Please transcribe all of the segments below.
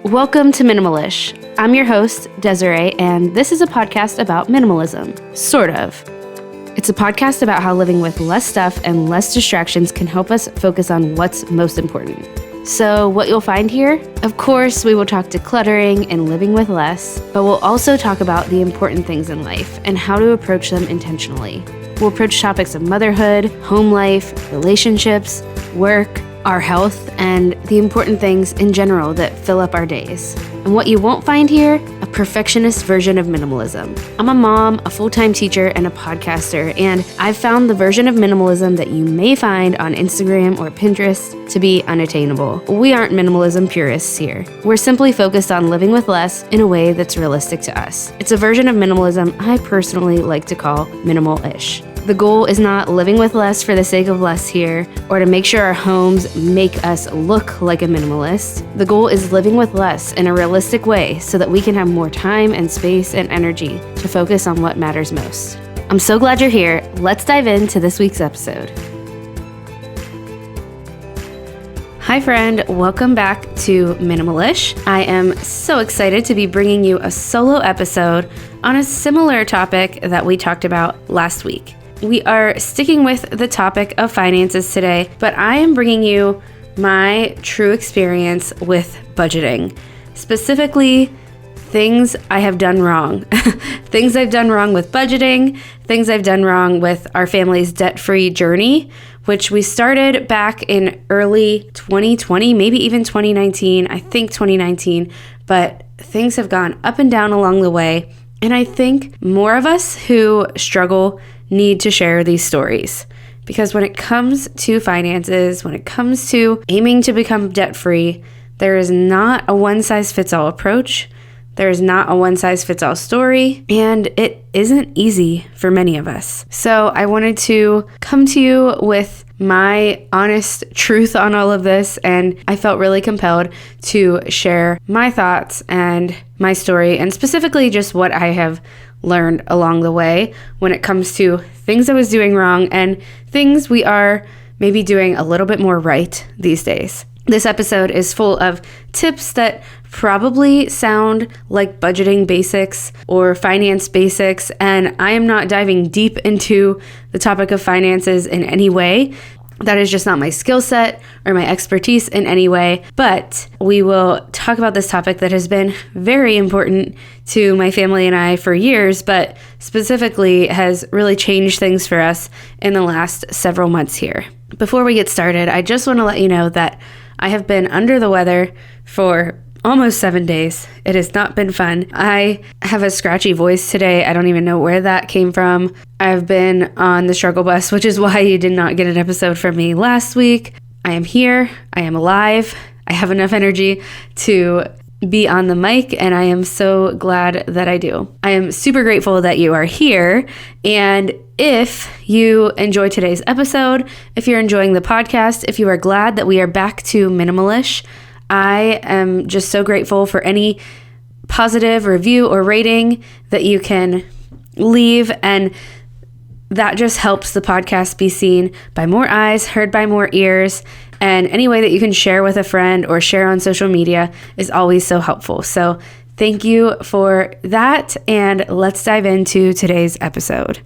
Welcome to Minimalish. I'm your host, Desiree, and this is a podcast about minimalism. Sort of. It's a podcast about how living with less stuff and less distractions can help us focus on what's most important. So what you'll find here? Of course, we will talk decluttering and living with less, but we'll also talk about the important things in life and how to approach them intentionally. We'll approach topics of motherhood, home life, relationships, work, our health, and the important things in general that fill up our days. And what you won't find here, a perfectionist version of minimalism. I'm a mom, a full-time teacher, and a podcaster, and I've found the version of minimalism that you may find on Instagram or Pinterest to be unattainable. We aren't minimalism purists here. We're simply focused on living with less in a way that's realistic to us. It's a version of minimalism I personally like to call minimal-ish. The goal is not living with less for the sake of less here, or to make sure our homes make us look like a minimalist. The goal is living with less in a realistic way so that we can have more time and space and energy to focus on what matters most. I'm so glad you're here. Let's dive into this week's episode. Hi friend, welcome back to Minimalish. I am so excited to be bringing you a solo episode on a similar topic that we talked about last week. We are sticking with the topic of finances today, but I am bringing you my true experience with budgeting. Specifically, things I have done wrong. Things I've done wrong with budgeting, things I've done wrong with our family's debt-free journey, which we started back in early 2020, maybe even 2019, I think 2019, but things have gone up and down along the way. And I think more of us who struggle need to share these stories. Because when it comes to finances, when it comes to aiming to become debt-free, there is not a one-size-fits-all approach. There is not a one-size-fits-all story, and it isn't easy for many of us. So I wanted to come to you with my honest truth on all of this, and I felt really compelled to share my thoughts and my story, and specifically just what I have learned along the way when it comes to things I was doing wrong and things we are maybe doing a little bit more right these days. This episode is full of tips that probably sound like budgeting basics or finance basics, and I am not diving deep into the topic of finances in any way. That is just not my skill set or my expertise in any way, but we will talk about this topic that has been very important to my family and I for years, but specifically has really changed things for us in the last several months here. Before we get started, I just want to let you know that I have been under the weather for almost 7 days. It has not been fun. I have a scratchy voice today. I don't even know where that came from. I've been on the struggle bus, which is why you did not get an episode from me last week. I am here. I am alive. I have enough energy to be on the mic, and I am so glad that I do. I am super grateful that you are here, and if you enjoy today's episode, if you're enjoying the podcast, if you are glad that we are back to Minimalish, I am just so grateful for any positive review or rating that you can leave, and that just helps the podcast be seen by more eyes, heard by more ears, and any way that you can share with a friend or share on social media is always so helpful. So thank you for that, and let's dive into today's episode.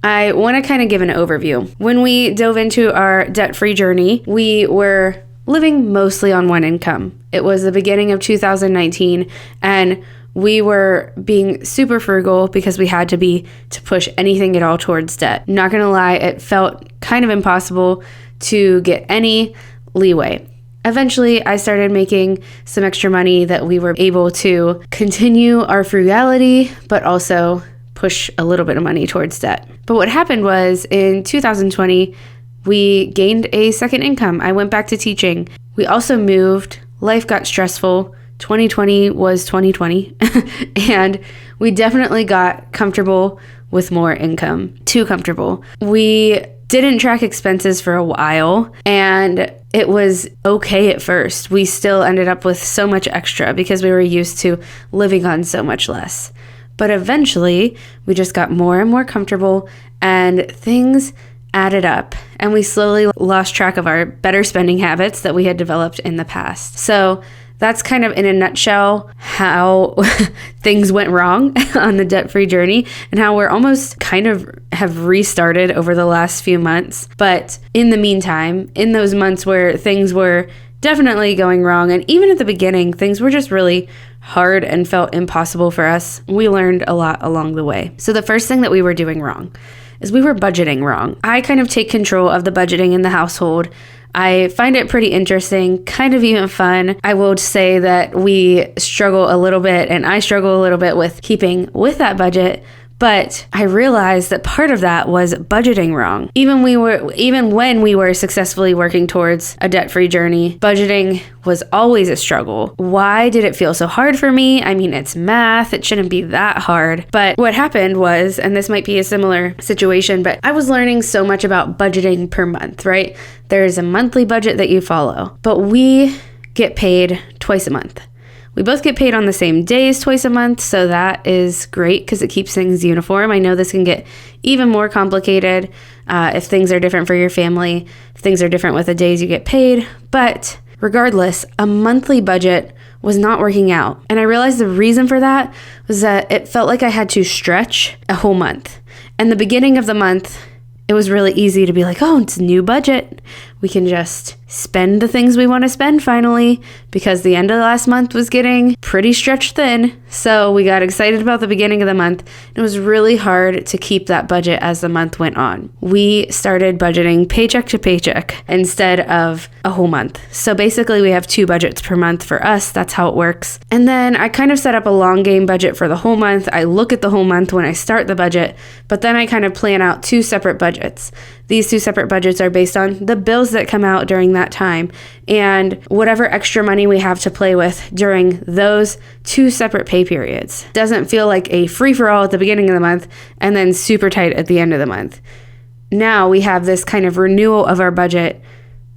I want to kind of give an overview. When we dove into our debt-free journey, we were living mostly on one income. It was the beginning of 2019, and we were being super frugal because we had to push anything at all towards debt. Not gonna lie, it felt kind of impossible to get any leeway. Eventually, I started making some extra money that we were able to continue our frugality, but also push a little bit of money towards debt. But what happened was in 2020, we gained a second income. I went back to teaching. We also moved. Life got stressful. 2020 was 2020. And we definitely got comfortable with more income. Too comfortable. We didn't track expenses for a while, and it was okay at first. We still ended up with so much extra because we were used to living on so much less. But eventually, we just got more and more comfortable, and things added up, and we slowly lost track of our better spending habits that we had developed in the past. So that's kind of in a nutshell how things went wrong on the debt-free journey and how we're almost kind of have restarted over the last few months. But in the meantime, in those months where things were definitely going wrong, and even at the beginning, things were just really hard and felt impossible for us, we learned a lot along the way. So the first thing that we were doing wrong is we were budgeting wrong. I kind of take control of the budgeting in the household. I find it pretty interesting, kind of even fun. I will say that we struggle a little bit, and I struggle a little bit with keeping with that budget. But I realized that part of that was budgeting wrong. Even when we were successfully working towards a debt-free journey, budgeting was always a struggle. Why did it feel so hard for me? I mean, it's math. It shouldn't be that hard. But what happened was, and this might be a similar situation, but I was learning so much about budgeting per month, right? There's a monthly budget that you follow, but we get paid twice a month. We both get paid on the same days twice a month, so that is great because it keeps things uniform. I know this can get even more complicated if things are different for your family, if things are different with the days you get paid. But regardless, a monthly budget was not working out. And I realized the reason for that was that it felt like I had to stretch a whole month. And the beginning of the month, it was really easy to be like, oh, it's a new budget. We can just spend the things we want to spend finally, because the end of the last month was getting pretty stretched thin. So we got excited about the beginning of the month. It was really hard to keep that budget as the month went on. We started budgeting paycheck to paycheck instead of a whole month. So basically we have 2 budgets per month for us. That's how it works. And then I kind of set up a long game budget for the whole month. I look at the whole month when I start the budget, but then I kind of plan out 2 separate budgets. These 2 separate budgets are based on the bills that come out during that time and whatever extra money we have to play with during those 2 separate pay periods. Doesn't feel like a free-for-all at the beginning of the month and then super tight at the end of the month. Now we have this kind of renewal of our budget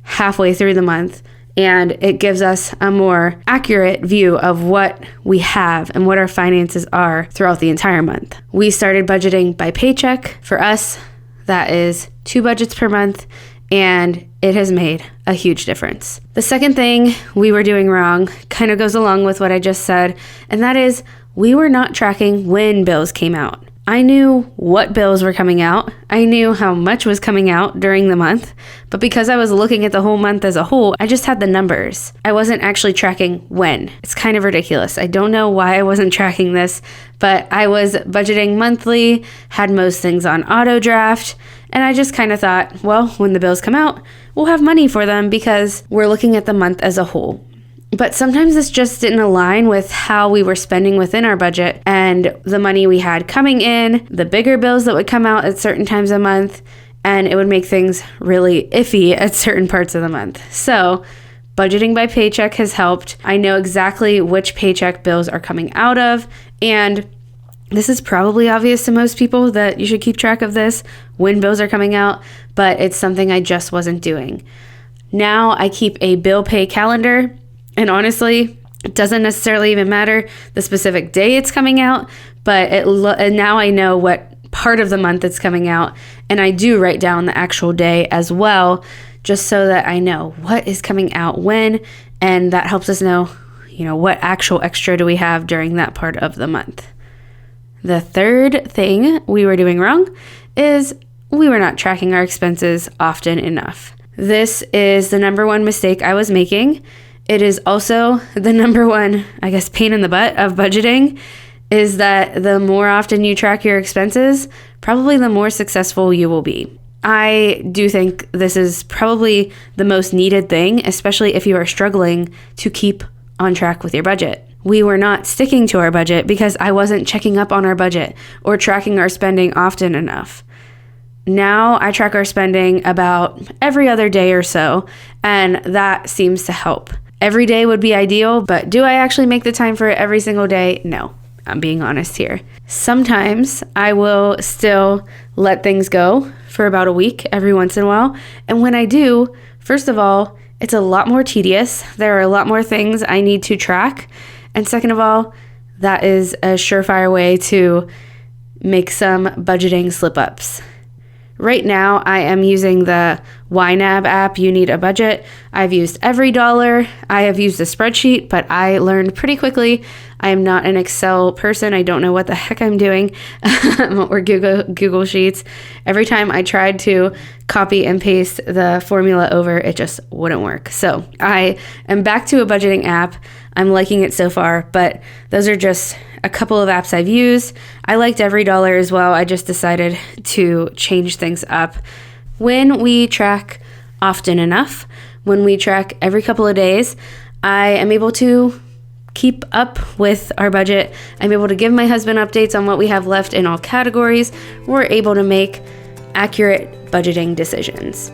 halfway through the month, and it gives us a more accurate view of what we have and what our finances are throughout the entire month. We started budgeting by paycheck. For us, that is 2 budgets per month, and it has made a huge difference. The second thing we were doing wrong kind of goes along with what I just said, and that is we were not tracking when bills came out. I knew what bills were coming out. I knew how much was coming out during the month, but because I was looking at the whole month as a whole, I just had the numbers. I wasn't actually tracking when. It's kind of ridiculous. I don't know why I wasn't tracking this, but I was budgeting monthly, had most things on auto draft, and I just kind of thought, well, when the bills come out, we'll have money for them because we're looking at the month as a whole. But sometimes this just didn't align with how we were spending within our budget and the money we had coming in, the bigger bills that would come out at certain times a month, and it would make things really iffy at certain parts of the month. So budgeting by paycheck has helped. I know exactly which paycheck bills are coming out of, and this is probably obvious to most people that you should keep track of this when bills are coming out, but it's something I just wasn't doing. Now I keep a bill pay calendar. And honestly, it doesn't necessarily even matter the specific day it's coming out, but now I know what part of the month it's coming out. And I do write down the actual day as well, just so that I know what is coming out when, and that helps us know, what actual extra do we have during that part of the month. The third thing we were doing wrong is we were not tracking our expenses often enough. This is the number one mistake I was making. It is also the number one, pain in the butt of budgeting, is that the more often you track your expenses, probably the more successful you will be. I do think this is probably the most needed thing, especially if you are struggling to keep on track with your budget. We were not sticking to our budget because I wasn't checking up on our budget or tracking our spending often enough. Now I track our spending about every other day or so, and that seems to help. Every day would be ideal, but do I actually make the time for it every single day? No, I'm being honest here. Sometimes I will still let things go for about a week every once in a while. And when I do, first of all, it's a lot more tedious. There are a lot more things I need to track. And second of all, that is a surefire way to make some budgeting slip-ups. Right now, I am using the YNAB app, You Need a Budget. I've used Every Dollar. I have used a spreadsheet, but I learned pretty quickly I am not an Excel person. I don't know what the heck I'm doing or Google Sheets. Every time I tried to copy and paste the formula over, it just wouldn't work. So I am back to a budgeting app. I'm liking it so far, but those are just a couple of apps I've used. I liked Every Dollar as well. I just decided to change things up. When we track often enough, when we track every couple of days, I am able to keep up with our budget. I'm able to give my husband updates on what we have left in all categories. We're able to make accurate budgeting decisions.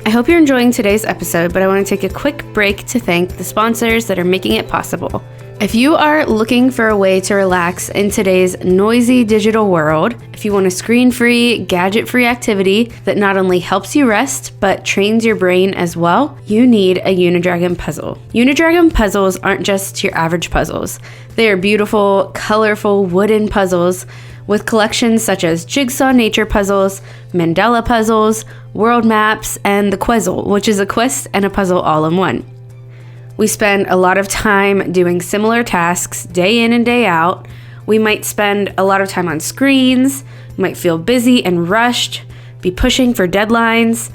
I hope you're enjoying today's episode, but I want to take a quick break to thank the sponsors that are making it possible. If you are looking for a way to relax in today's noisy digital world, if you want a screen-free, gadget-free activity that not only helps you rest, but trains your brain as well, you need a Unidragon puzzle. Unidragon puzzles aren't just your average puzzles. They are beautiful, colorful wooden puzzles with collections such as Jigsaw Nature puzzles, Mandela puzzles, world maps, and the Quezzle, which is a quest and a puzzle all in one. We spend a lot of time doing similar tasks day in and day out. We might spend a lot of time on screens, might feel busy and rushed, be pushing for deadlines.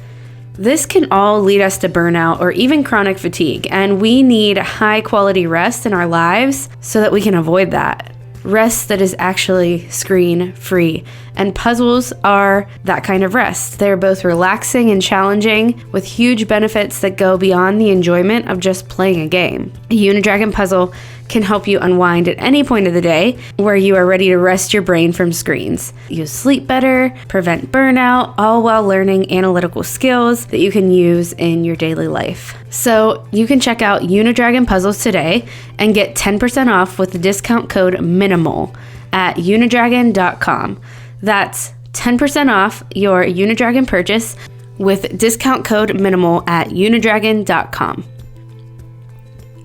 This can all lead us to burnout or even chronic fatigue, and we need high quality rest in our lives so that we can avoid that. Rest that is actually screen-free. And puzzles are that kind of rest. They're both relaxing and challenging with huge benefits that go beyond the enjoyment of just playing a game. A Unidragon puzzle can help you unwind at any point of the day where you are ready to rest your brain from screens. You sleep better, prevent burnout, all while learning analytical skills that you can use in your daily life. So you can check out Unidragon puzzles today and get 10% off with the discount code MINIMAL at unidragon.com. That's 10% off your Unidragon purchase with discount code MINIMAL at unidragon.com.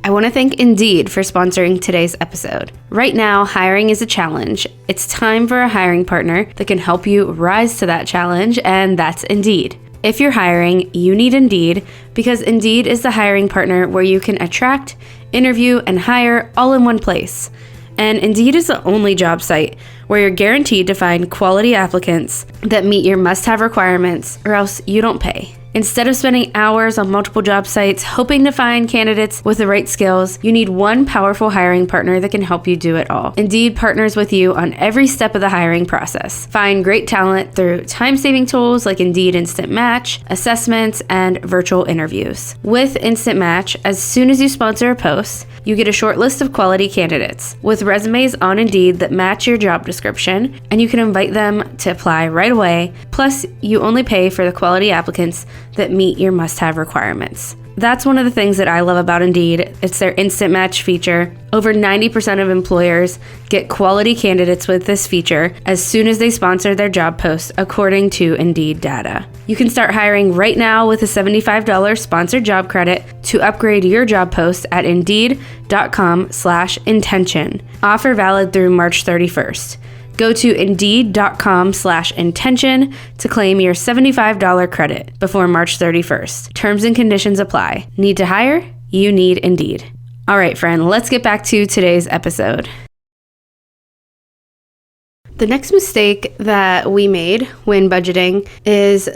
I want to thank Indeed for sponsoring today's episode. Right now, hiring is a challenge. It's time for a hiring partner that can help you rise to that challenge, and that's Indeed. If you're hiring, you need Indeed because Indeed is the hiring partner where you can attract, interview, and hire all in one place. And Indeed is the only job site where you're guaranteed to find quality applicants that meet your must-have requirements, or else you don't pay. Instead of spending hours on multiple job sites hoping to find candidates with the right skills, you need one powerful hiring partner that can help you do it all. Indeed partners with you on every step of the hiring process. Find great talent through time-saving tools like Indeed Instant Match, assessments, and virtual interviews. With Instant Match, as soon as you sponsor a post, you get a short list of quality candidates with resumes on Indeed that match your job description, and you can invite them to apply right away. Plus, you only pay for the quality applicants that meet your must-have requirements. That's one of the things that I love about Indeed. It's their Instant Match feature. Over 90% of employers get quality candidates with this feature as soon as they sponsor their job post, according to Indeed data. You can start hiring right now with a $75 sponsored job credit to upgrade your job post at Indeed.com/intention. Offer valid through March 31st. Go to Indeed.com/intention to claim your $75 credit before March 31st. Terms and conditions apply. Need to hire? You need Indeed. All right, friend, let's get back to today's episode. The next mistake that we made when budgeting is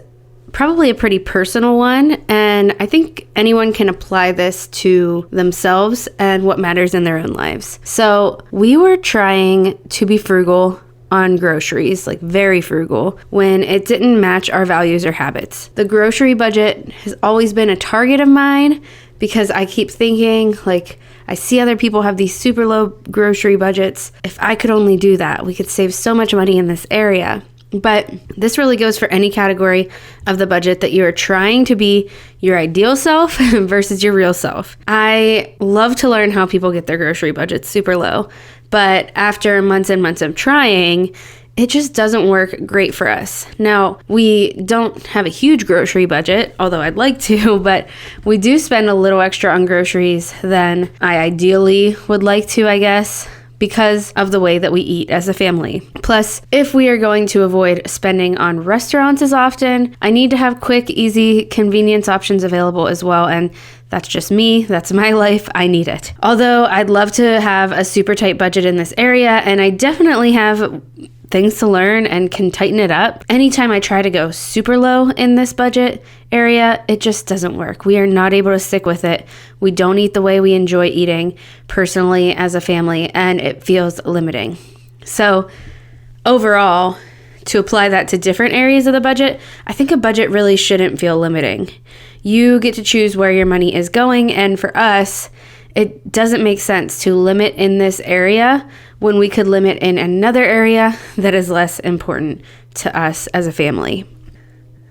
probably a pretty personal one, and I think anyone can apply this to themselves and what matters in their own lives. So we were trying to be frugal on groceries, like very frugal, when it didn't match our values or habits. The grocery budget has always been a target of mine because I keep thinking, like, I see other people have these super low grocery budgets. If I could only do that, we could save so much money in this area. But this really goes for any category of the budget that you are trying to be your ideal self versus your real self. I love to learn how people get their grocery budgets super low, but after months and months of trying, it just doesn't work great for us. Now, we don't have a huge grocery budget, although I'd like to, but we do spend a little extra on groceries than I ideally would like to, I guess, because of the way that we eat as a family. Plus, if we are going to avoid spending on restaurants as often, I need to have quick, easy convenience options available as well. And that's just me. That's my life. I need it. Although I'd love to have a super tight budget in this area, and I definitely have things to learn and can tighten it up. Anytime I try to go super low in this budget area, it just doesn't work. We are not able to stick with it. We don't eat the way we enjoy eating personally as a family, and it feels limiting. So overall, to apply that to different areas of the budget, I think a budget really shouldn't feel limiting. You get to choose where your money is going, and for us, it doesn't make sense to limit in this area when we could limit in another area that is less important to us as a family.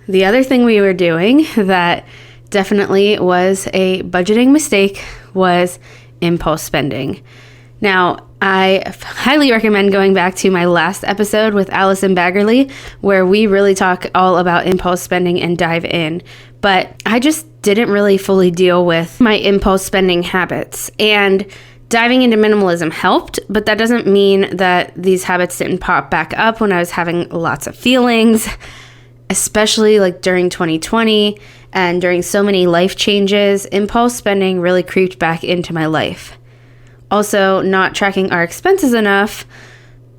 The other thing we were doing that definitely was a budgeting mistake was impulse spending. Now, I highly recommend going back to my last episode with Allison Baggerly, where we really talk all about impulse spending and dive in. But I just didn't really fully deal with my impulse spending habits. And diving into minimalism helped, but that doesn't mean that these habits didn't pop back up when I was having lots of feelings, especially like during 2020 and during so many life changes. Impulse spending really creeped back into my life. Also, not tracking our expenses enough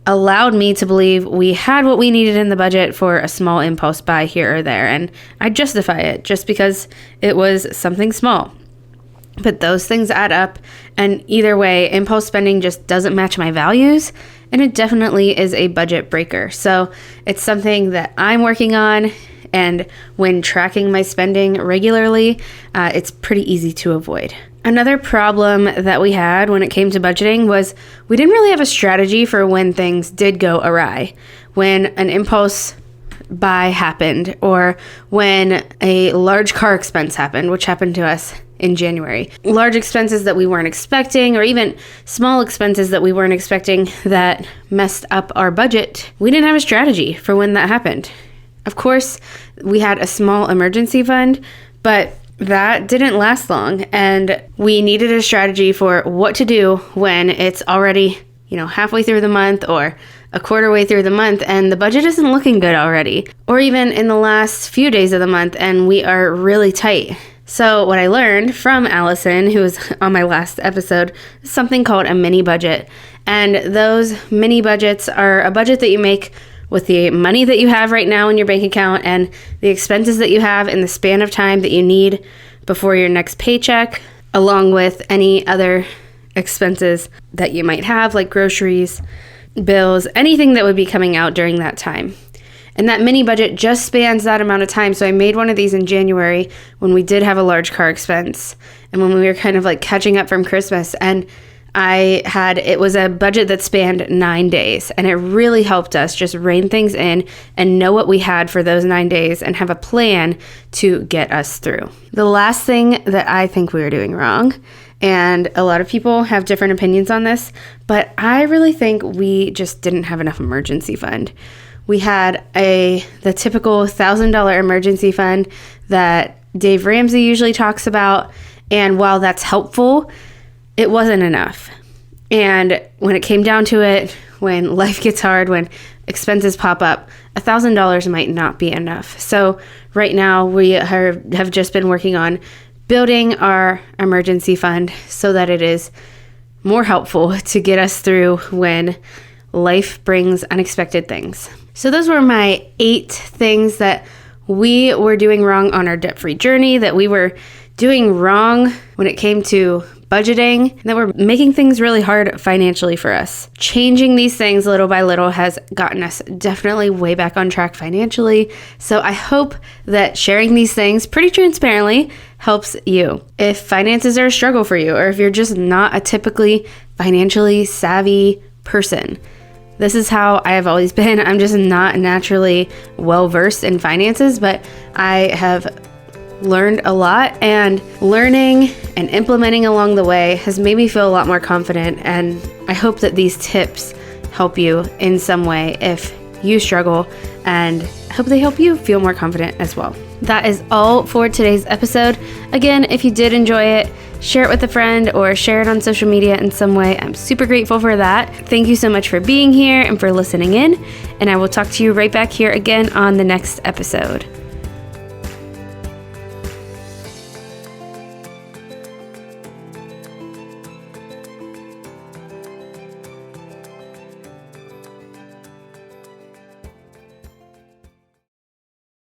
allowed me to believe we had what we needed in the budget for a small impulse buy here or there, and I justify it just because it was something small. But those things add up, and either way, impulse spending just doesn't match my values, and it definitely is a budget breaker. So it's something that I'm working on, and when tracking my spending regularly, it's pretty easy to avoid. Another problem that we had when it came to budgeting was we didn't really have a strategy for when things did go awry. When an impulse buy happened, or when a large car expense happened, which happened to us in January. Large expenses that we weren't expecting, or even small expenses that we weren't expecting that messed up our budget. We didn't have a strategy for when that happened. Of course, we had a small emergency fund, but that didn't last long, and we needed a strategy for what to do when it's already, halfway through the month or a quarter way through the month and the budget isn't looking good already, or even in the last few days of the month and we are really tight. So what I learned from Allison, who was on my last episode, is something called a mini budget. And those mini budgets are a budget that you make with the money that you have right now in your bank account and the expenses that you have in the span of time that you need before your next paycheck, along with any other expenses that you might have, like groceries, bills, anything that would be coming out during that time. And that mini budget just spans that amount of time. So I made one of these in January when we did have a large car expense and when we were kind of like catching up from Christmas. And it was a budget that spanned 9 days, and it really helped us just rein things in and know what we had for those 9 days and have a plan to get us through. The last thing that I think we were doing wrong, and a lot of people have different opinions on this, but I really think we just didn't have enough emergency fund. We had the typical $1,000 emergency fund that Dave Ramsey usually talks about, and while that's helpful, it wasn't enough. And when it came down to it, when life gets hard, when expenses pop up, $1,000 might not be enough. So right now we have just been working on building our emergency fund so that it is more helpful to get us through when life brings unexpected things. So those were my 8 things that we were doing wrong on our debt-free journey, that we were doing wrong when it came to budgeting, that were making things really hard financially for us. Changing these things little by little has gotten us definitely way back on track financially. So I hope that sharing these things pretty transparently helps you. If finances are a struggle for you, or if you're just not a typically financially savvy person, this is how I have always been. I'm just not naturally well-versed in finances, but I have learned a lot, and learning and implementing along the way has made me feel a lot more confident, and I hope that these tips help you in some way if you struggle, and I hope they help you feel more confident as well. That is all for today's episode. Again, if you did enjoy it, share it with a friend or share it on social media in some way. I'm super grateful for that. Thank you so much for being here and for listening in, and I will talk to you right back here again on the next episode.